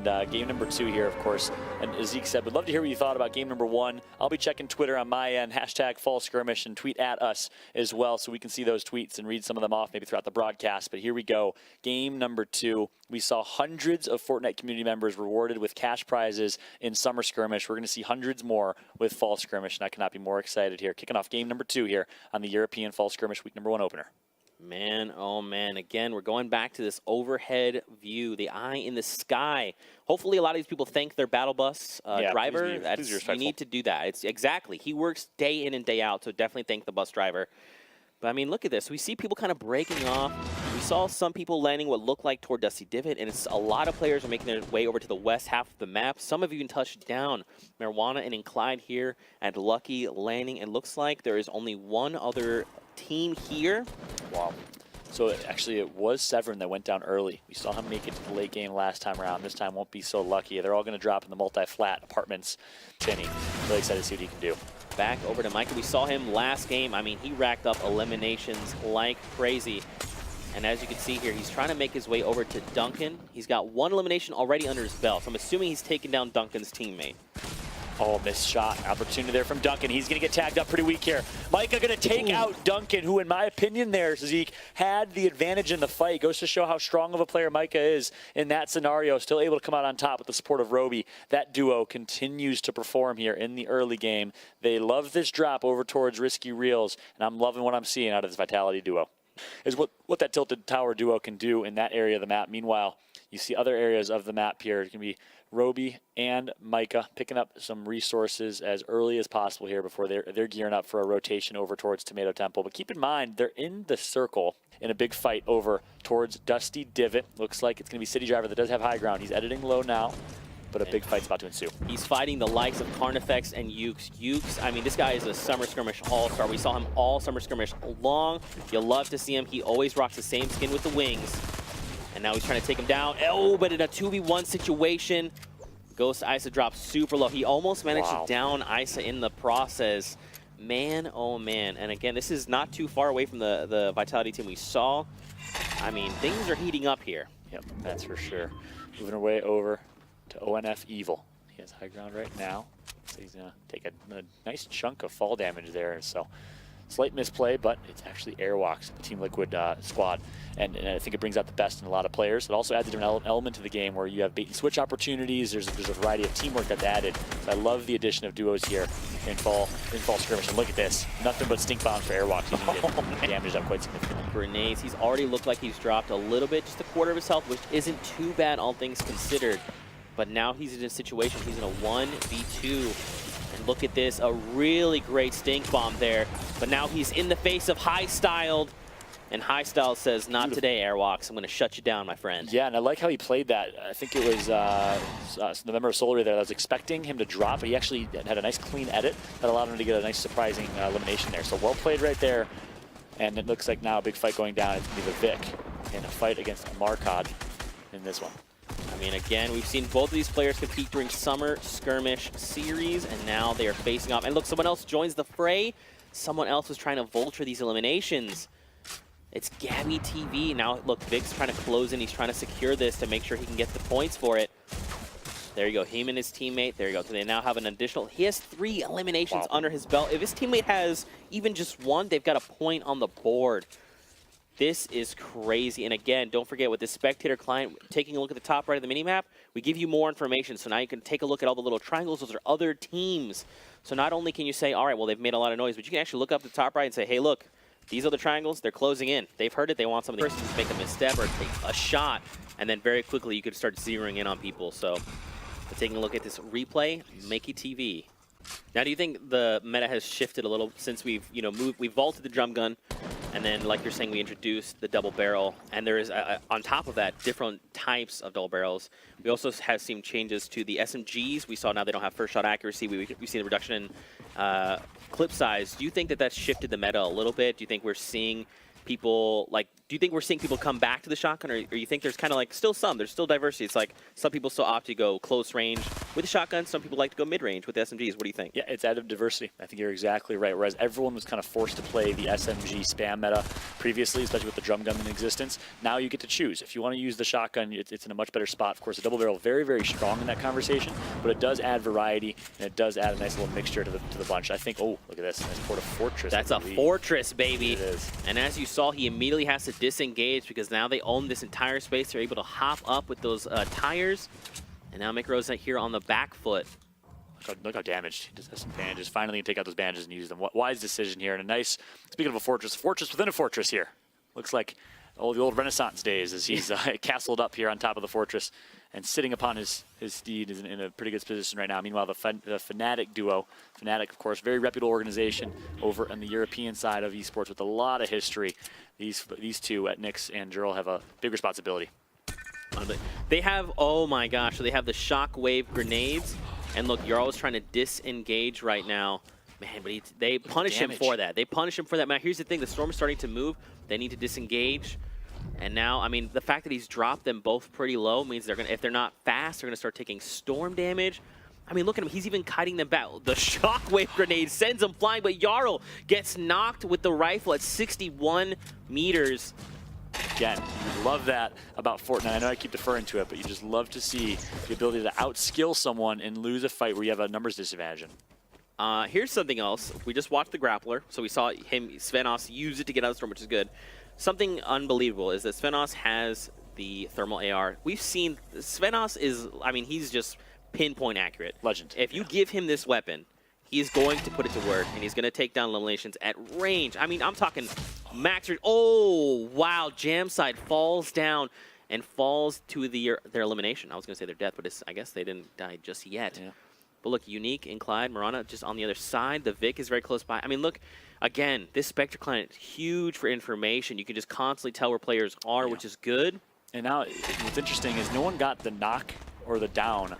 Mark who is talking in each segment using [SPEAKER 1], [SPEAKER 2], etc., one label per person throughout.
[SPEAKER 1] Game number 2 here, of course. And as Zeke said, we'd love to hear what you thought about game number 1. I'll be checking Twitter on my end, hashtag Fall Skirmish, and tweet at us as well so we can see those tweets and read some of them off maybe throughout the broadcast. But here we go. Game number 2. We saw hundreds of Fortnite community members rewarded with cash prizes in Summer Skirmish. We're going to see hundreds more with Fall Skirmish, and I cannot be more excited here. Kicking off game number 2 here on the European Fall Skirmish week number 1 opener.
[SPEAKER 2] Man, oh man, again, we're going back to this overhead view, the eye in the sky. Hopefully a lot of these people thank their battle bus driver. You need to do that. It's exactly. He works day in and day out, so definitely thank the bus driver. But I mean, look at this. We see people kind of breaking off. We saw some people landing what looked like toward Dusty Divot, and it's a lot of players are making their way over to the west half of the map. Some have even touched down. Marijuana and Incline here at Lucky landing. It looks like there is only one other team here.
[SPEAKER 1] Wow. So it was Severin that went down early. We saw him make it to the late game last time around. This time won't be so lucky. They're all going to drop in the multi-flat apartments. Finney, really excited to see what he can do.
[SPEAKER 2] Back over to Micah. We saw him last game. I mean, he racked up eliminations like crazy. And as you can see here, he's trying to make his way over to Duncan. He's got one elimination already under his belt. So I'm assuming he's taken down Duncan's teammate.
[SPEAKER 1] Oh, missed shot. Opportunity there from Duncan. He's going to get tagged up pretty weak here. Micah going to take out Duncan, who, in my opinion there, Zeke, had the advantage in the fight. Goes to show how strong of a player Micah is in that scenario. Still able to come out on top with the support of Roby. That duo continues to perform here in the early game. They love this drop over towards Risky Reels, and I'm loving what I'm seeing out of this Vitality duo. Is what that Tilted Tower duo can do in that area of the map. Meanwhile, you see other areas of the map here. It can be Roby and Micah picking up some resources as early as possible here before they're gearing up for a rotation over towards Tomato Temple. But keep in mind, they're in the circle in a big fight over towards Dusty Divot. Looks like it's going to be City Driver that does have high ground. He's editing low now, but a big fight's about to ensue.
[SPEAKER 2] He's fighting the likes of Carnifex and Ukes. Ukes, I mean, this guy is a Summer Skirmish all-star. We saw him all Summer Skirmish long. You'll love to see him. He always rocks the same skin with the wings. And now he's trying to take him down. Oh, but in a 2v1 situation, Ghost Isa drops super low. He almost managed to down Isa in the process. Man, oh man. And again, this is not too far away from the Vitality team we saw. I mean, things are heating up here.
[SPEAKER 1] Yep, that's for sure. Moving our way over to ONF Evil. He has high ground right now. So he's going to take a nice chunk of fall damage there. So slight misplay, but it's actually airwalks, the Team Liquid squad. And I think it brings out the best in a lot of players. It also adds a different element to the game where you have bait and switch opportunities. There's a variety of teamwork that's added. So I love the addition of duos here in Fall Skirmish. And look at this. Nothing but stink bombs for airwalks. He damaged up quite significantly.
[SPEAKER 2] Grenades. He's already looked like he's dropped a little bit, just a quarter of his health, which isn't too bad, all things considered. But now he's in a situation. He's in a 1v2. And look at this. A really great stink bomb there. But now he's in the face of High Styled. And High Style says, not today, Airwalks. I'm going to shut you down, my friend.
[SPEAKER 1] Yeah, and I like how he played that. I think it was the member of Solar there that was expecting him to drop, but he actually had a nice clean edit that allowed him to get a nice surprising elimination there. So well played right there. And it looks like now a big fight going down. It's going to be the Vic in a fight against Markod in this one.
[SPEAKER 2] I mean, again, we've seen both of these players compete during Summer Skirmish series, and now they are facing off. And look, someone else joins the fray. Someone else was trying to vulture these eliminations. It's Gabby TV. Now, look, Vic's trying to close in. He's trying to secure this to make sure he can get the points for it. There you go. Him and his teammate. There you go. So they now have an additional. He has 3 eliminations under his belt. If his teammate has even just 1, they've got a point on the board. This is crazy. And again, don't forget with this spectator client, taking a look at the top right of the minimap, we give you more information. So now you can take a look at all the little triangles. Those are other teams. So not only can you say, all right, well, they've made a lot of noise, but you can actually look up the top right and say, hey, look, these are the triangles. They're closing in. They've heard it. They want something. First, just make a misstep or take a shot, and then very quickly you could start zeroing in on people. So taking a look at this replay, Makey TV. Now, do you think the meta has shifted a little since we've moved? We vaulted the drum gun, and then, like you're saying, we introduced the double barrel, and there is on top of that different types of double barrels. We also have seen changes to the SMGs. We saw now they don't have first shot accuracy. We've seen a reduction in clip size. Do you think that that's shifted the meta a little bit? Do you think we're seeing people come back to the shotgun, or you think there's kind of like there's still diversity? It's like some people still opt to go close range with the shotgun, some people like to go mid range with the SMGs. What do you think?
[SPEAKER 1] Yeah, it's added diversity. I think you're exactly right. Whereas everyone was kind of forced to play the SMG spam meta previously, especially with the drum gun in existence. Now you get to choose. If you want to use the shotgun, it's in a much better spot. Of course, the double barrel very, very strong in that conversation, but it does add variety, and it does add a nice little mixture to the bunch. I think, oh, look at this. Nice port of Fortress.
[SPEAKER 2] That's a Fortress, baby.
[SPEAKER 1] It is.
[SPEAKER 2] And as you saw, he immediately has to disengage because now they own this entire space. They're able to hop up with those tires. And now Micro's here on the back foot.
[SPEAKER 1] Look how damaged. He just has some bandages. Finally, you take out those bandages and use them. Wise decision here. And a nice, speaking of a fortress within a fortress here. Looks like the old Renaissance days as he's castled up here on top of the fortress and sitting upon his steed is in a pretty good position right now. Meanwhile, the Fnatic duo, Fnatic, of course, very reputable organization over on the European side of esports with a lot of history. These two at Nyx and Jurl have a big responsibility.
[SPEAKER 2] They have, oh my gosh, so they have the shockwave grenades. And look, Jarl is trying to disengage right now. Man, but they punish him for that. They punish him for that. Now, here's the thing. The storm is starting to move. They need to disengage. And now, I mean, the fact that he's dropped them both pretty low means they're going to, if they're not fast, they're going to start taking storm damage. I mean, look at him. He's even kiting them back. The shockwave grenade sends him flying, but Jarl gets knocked with the rifle at 61 meters.
[SPEAKER 1] Again, you love that about Fortnite. I know I keep deferring to it, but you just love to see the ability to outskill someone and lose a fight where you have a numbers disadvantage.
[SPEAKER 2] Here's something else. We just watched the grappler, so we saw him, Svenos, use it to get out of the storm, which is good. Something unbelievable is that Svenos has the thermal AR. We've seen Svenos is, I mean, he's just pinpoint accurate.
[SPEAKER 1] Legend.
[SPEAKER 2] If you give him this weapon, he's going to put it to work, and he's going to take down eliminations at range. I mean, I'm talking max range. Oh, wow. Jam side falls down and falls to their elimination. I was going to say their death, but I guess they didn't die just yet. Yeah. But look, Unique and Clyde, Marana just on the other side. The Vic is very close by. I mean, look, again, this Spectre client is huge for information. You can just constantly tell where players are, which is good.
[SPEAKER 1] And now what's interesting is no one got the knock or the down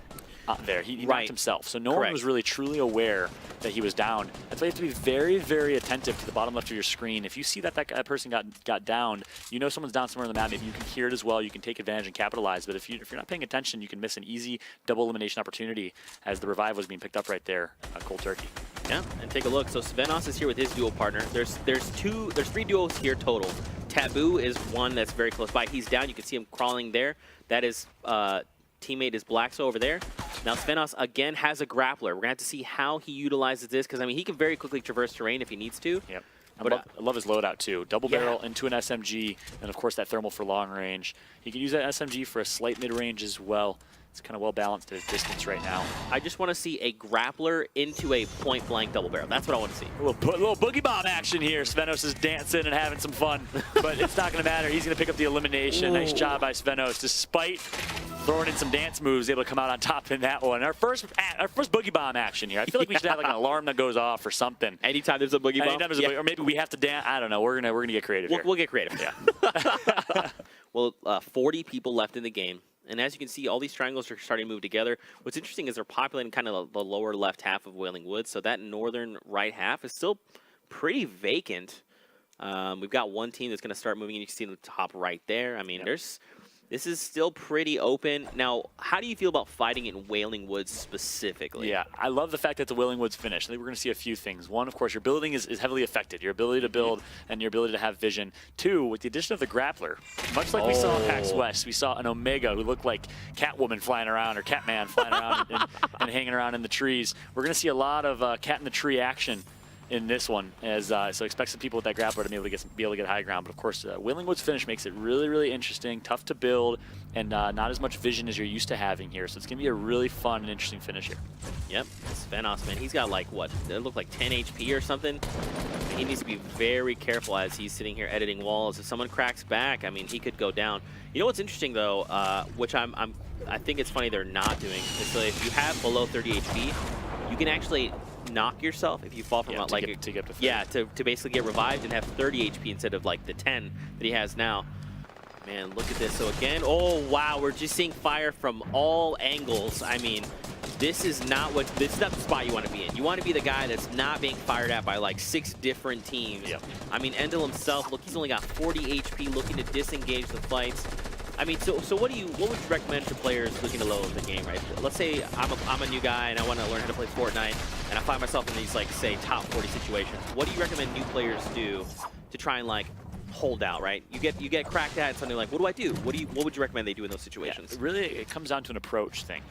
[SPEAKER 1] there. He knocked himself. So no one was really truly aware that he was down. That's why you have to be very, very attentive to the bottom left of your screen. If you see that that person got downed, you know someone's down somewhere on the map. Maybe you can hear it as well. You can take advantage and capitalize. But if you're not paying attention, you can miss an easy double elimination opportunity as the revive was being picked up right there. Cold turkey.
[SPEAKER 2] Yeah, and take a look. So Svenos is here with his duo partner. There's three duos here total. Taboo is one that's very close by. He's down. You can see him crawling there. That is teammate is Blackso over there. Now Svenos again has a grappler. We're gonna have to see how he utilizes this because I mean he can very quickly traverse terrain if he needs to.
[SPEAKER 1] Yep. I love his loadout too. Double barrel into an SMG, and of course that thermal for long range. He can use that SMG for a slight mid range as well. It's kind of well balanced at a distance right now.
[SPEAKER 2] I just want to see a grappler into a point blank double barrel. That's what I want to see.
[SPEAKER 1] A little boogie bomb action here. Svenos is dancing and having some fun, but it's not going to matter. He's going to pick up the elimination. Ooh. Nice job by Svenos, despite throwing in some dance moves, able to come out on top in that one. Our first boogie bomb action here. I feel like we should have like an alarm that goes off or something.
[SPEAKER 2] Anytime there's a boogie bomb.
[SPEAKER 1] Anytime there's a boogie, or maybe we have to dance. I don't know. We're gonna get creative here.
[SPEAKER 2] We'll get creative. Yeah. Well, 40 people left in the game. And as you can see, all these triangles are starting to move together. What's interesting is they're populating kind of the lower left half of Wailing Woods, so that northern right half is still pretty vacant. We've got one team that's going to start moving, and you can see the top right there. I mean, this is still pretty open. Now, how do you feel about fighting in Wailing Woods specifically?
[SPEAKER 1] Yeah, I love the fact that the Wailing Woods finish. I think we're going to see a few things. One, of course, your building is heavily affected. Your ability to build and your ability to have vision. Two, with the addition of the grappler, much like we saw in PAX West, we saw an Omega who looked like Catwoman flying around or Catman flying around and hanging around in the trees. We're going to see a lot of cat in the tree action in this one, as so expect some people with that grappler to be able to get high ground. But of course, Wailing Woods finish makes it really, really interesting, tough to build, and not as much vision as you're used to having here. So it's gonna be a really fun and interesting finish here.
[SPEAKER 2] Yep, Svenos, man, he's got like what? It looked like 10 HP or something. He needs to be very careful as he's sitting here editing walls. If someone cracks back, I mean, he could go down. You know what's interesting though, which I think it's funny they're not doing, is so if you have below 30 HP, you can actually knock yourself if you fall from to basically get revived and have 30 HP instead of like the 10 that he has now. Man, look at this. So again, oh wow, we're just seeing fire from all angles. I mean, this is not the spot you want to be in. You want to be the guy that's not being fired at by like 6 different teams.
[SPEAKER 1] Yep.
[SPEAKER 2] I mean, Endel himself, look, he's only got 40 HP, looking to disengage the fights. I mean, so what would you recommend for players looking to low in the game, right? Let's say I'm a new guy and I want to learn how to play Fortnite, and I find myself in these like say top 40 situations. What do you recommend new players do to try and like holdout, right? You get cracked at, and suddenly like, what do I do? What would you recommend they do in those situations?
[SPEAKER 1] Yeah, really, it comes down to an approach thing.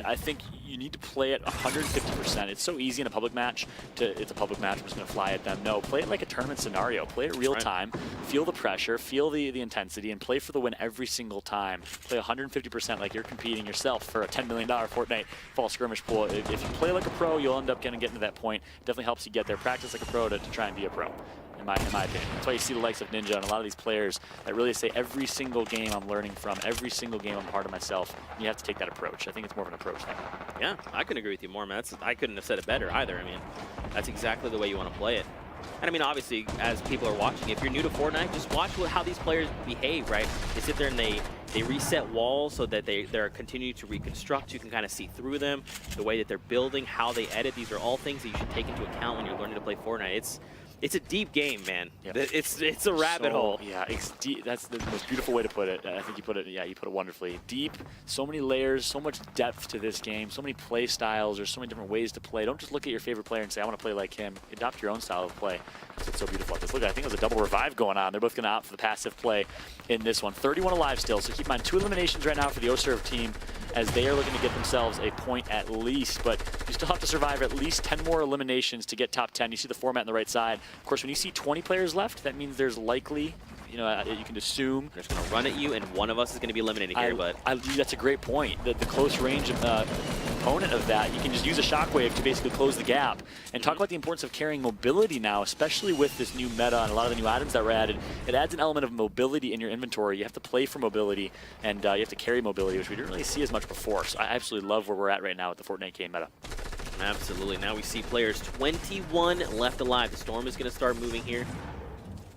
[SPEAKER 1] I think you need to play it 150%. It's so easy in a public match it's a public match, I'm just going to fly at them. No, play it like a tournament scenario. Play it real time, feel the pressure, feel the intensity, and play for the win every single time. Play 150% like you're competing yourself for a $10 million Fortnite fall skirmish pool. If you play like a pro, you'll end up getting to that point. It definitely helps you get there. Practice like a pro to try and be a pro. In my opinion. That's why you see the likes of Ninja and a lot of these players that really say every single game I'm learning from, every single game I'm part of myself. And you have to take that approach. I think it's more of an approach thing.
[SPEAKER 2] Yeah, I couldn't agree with you more, man. I couldn't have said it better either. I mean, that's exactly the way you want to play it. And I mean, obviously, as people are watching, if you're new to Fortnite, just watch how these players behave, right? They sit there and they reset walls so that they're continuing to reconstruct. You can kind of see through them, the way that they're building, how they edit. These are all things that you should take into account when you're learning to play Fortnite. It's a deep game, man. Yep. It's a rabbit hole.
[SPEAKER 1] Yeah, it's deep. That's the most beautiful way to put it. I think you put it wonderfully. Deep, so many layers, so much depth to this game, so many play styles. There's so many different ways to play. Don't just look at your favorite player and say, I want to play like him. Adopt your own style of play. That's what's so beautiful about this. Look, I think there's a double revive going on. They're both going to opt for the passive play in this one. 31 alive still, so keep in mind 2 eliminations right now for the OSERV team as they are looking to get themselves a point at least, but you still have to survive at least 10 more eliminations to get top 10. You see the format on the right side. Of course, when you see 20 players left, that means there's likely, you can assume
[SPEAKER 2] they're just going to run at you, and one of us is going to be eliminated here. But
[SPEAKER 1] that's a great point. The close range component of that, you can just use a shockwave to basically close the gap. And talk about the importance of carrying mobility now, especially with this new meta and a lot of the new items that were added. It adds an element of mobility in your inventory. You have to play for mobility, and you have to carry mobility, which we didn't really see as much before. So I absolutely love where we're at right now with the Fortnite game meta.
[SPEAKER 2] Absolutely. Now we see players 21 left alive. The storm is going to start moving here.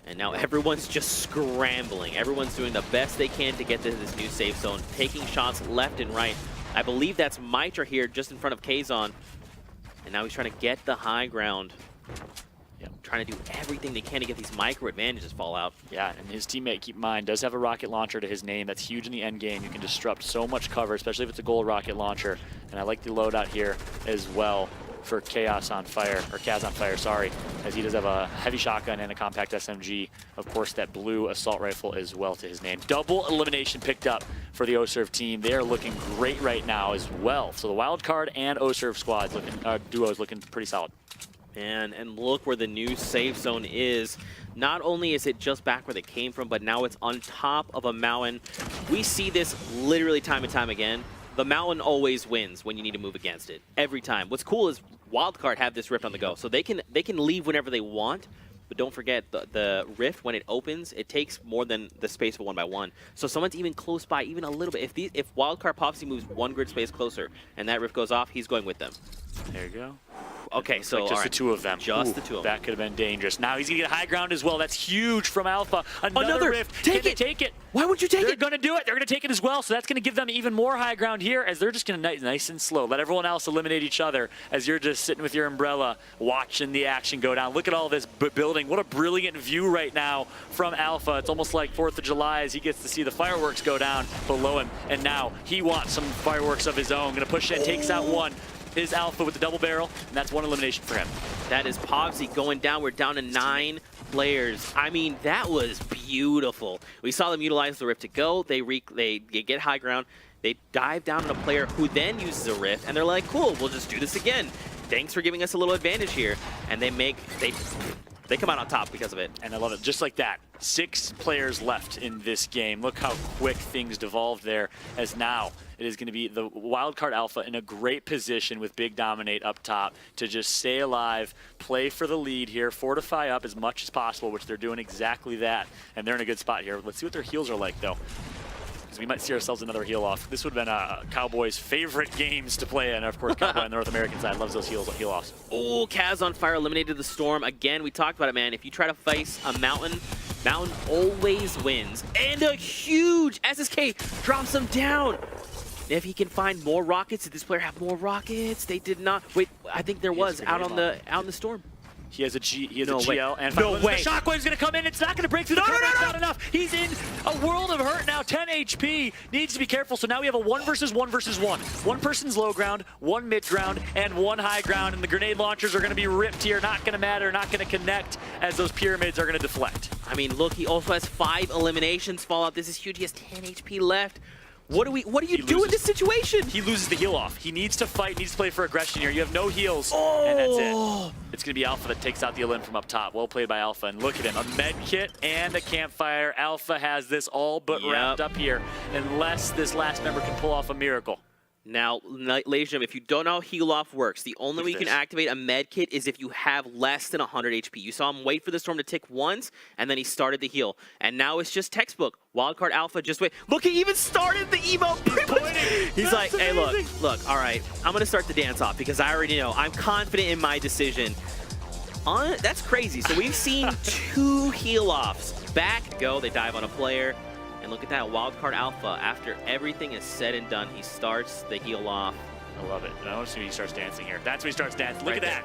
[SPEAKER 2] And now everyone's just scrambling. Everyone's doing the best they can to get to this new safe zone, taking shots left and right. I believe that's Mitra here just in front of Kazon. And now he's trying to get the high ground. Trying to do everything they can to get these micro advantages fall out. Yeah, and his teammate, keep in mind, does have a rocket launcher to his name. That's huge in the end game. You can disrupt so much cover, especially if it's a gold rocket launcher. And I like the loadout here as well for Kaz on Fire, sorry, as he does have a heavy shotgun and a compact SMG. Of course, that blue assault rifle as well to his name. Double elimination picked up for the OSERV team. They are looking great right now as well. So the wild card and OSERV squads duos looking pretty solid. And look where the new safe zone is. Not only is it just back where they came from, but now it's on top of a mountain. We see this literally time and time again. The mountain always wins when you need to move against it. Every time. What's cool is Wildcard have this rift on the go. So they can leave whenever they want. But don't forget, the rift, when it opens, it takes more than the space of a 1x1. So someone's even close by, even a little bit. If Wildcard pops, he moves 1 grid space closer, and that rift goes off, he's going with them. There you go. Okay, so
[SPEAKER 1] like just the two of them.
[SPEAKER 2] Just the two of them.
[SPEAKER 1] That could have been dangerous. Now he's going to get high ground as well. That's huge from Alpha. Another rift. Take it. Why would you take it? They're going to do it. They're going to take it as well. So that's going to give them even more high ground here as they're just going to nice and slow. Let everyone else eliminate each other as you're just sitting with your umbrella watching the action go down. Look at all this building. What a brilliant view right now from Alpha. It's almost like 4th of July as he gets to see the fireworks go down below him. And now he wants some fireworks of his own. Going to push in, takes out one. Is Alpha with the double barrel, and that's 1 elimination for him. That is Pogsy going down. We're down to 9 players. I mean, that was beautiful. We saw them utilize the rift to go. They get high ground. They dive down on a player who then uses a rift, and they're like, cool, we'll just do this again. Thanks for giving us a little advantage here. And they come out on top because of it. And I love it. Just like that. 6 players left in this game. Look how quick things devolved there, as now it is going to be the wildcard Alpha in a great position with Big Dominate up top to just stay alive, play for the lead here, fortify up as much as possible, which they're doing exactly that. And they're in a good spot here. Let's see what their heals are like, though. We might see ourselves another heal off. This would have been Cowboys' favorite games to play in. Of course, Cowboy on the North American side loves those heal offs. Oh, Kaz on Fire eliminated the Storm. Again, we talked about it, man. If you try to face a mountain always wins. And a huge SSK drops him down. If he can find more rockets, did this player have more rockets? They did not. Wait, I think there was out in the Storm. He has a
[SPEAKER 2] No way.
[SPEAKER 1] GL and
[SPEAKER 2] No way.
[SPEAKER 1] The shockwave's gonna come in. It's not gonna break through the curve. That's not enough. He's in a world of hurt now. 10 HP. Needs to be careful. So now we have a 1 versus 1 versus 1. One person's low ground, one mid ground, and one high ground. And the grenade launchers are gonna be ripped here. Not gonna matter. Not gonna connect as those pyramids are gonna deflect.
[SPEAKER 2] I mean, look, he also has 5 eliminations. Fallout. This is huge. He has 10 HP left. What do you do in this situation?
[SPEAKER 1] He loses the heal off. He needs to fight, needs to play for aggression here. You have no heals,
[SPEAKER 2] Oh.
[SPEAKER 1] and that's it. It's going to be Alpha that takes out the Elim from up top. Well played by Alpha, and look at him. A med kit and a campfire. Alpha has this all but wrapped up here, unless this last member can pull off a miracle.
[SPEAKER 2] Now, ladies and gentlemen, if you don't know how heal off works, the only way you can activate a med kit is if you have less than 100 HP. You saw him wait for the storm to tick once, and then he started the heal. And now it's just textbook. Wildcard Alpha, just wait. Look, he even started the emote. He's like, hey, look, all right, I'm going to start the dance off because I already know. I'm confident in my decision. That's crazy. So we've seen 2 heal offs. Back, go, they dive on a player. And look at that, Wildcard Alpha. After everything is said and done, he starts the heal off.
[SPEAKER 1] I love it. And I want to see when he starts dancing here. That's when he starts dancing. Look at that.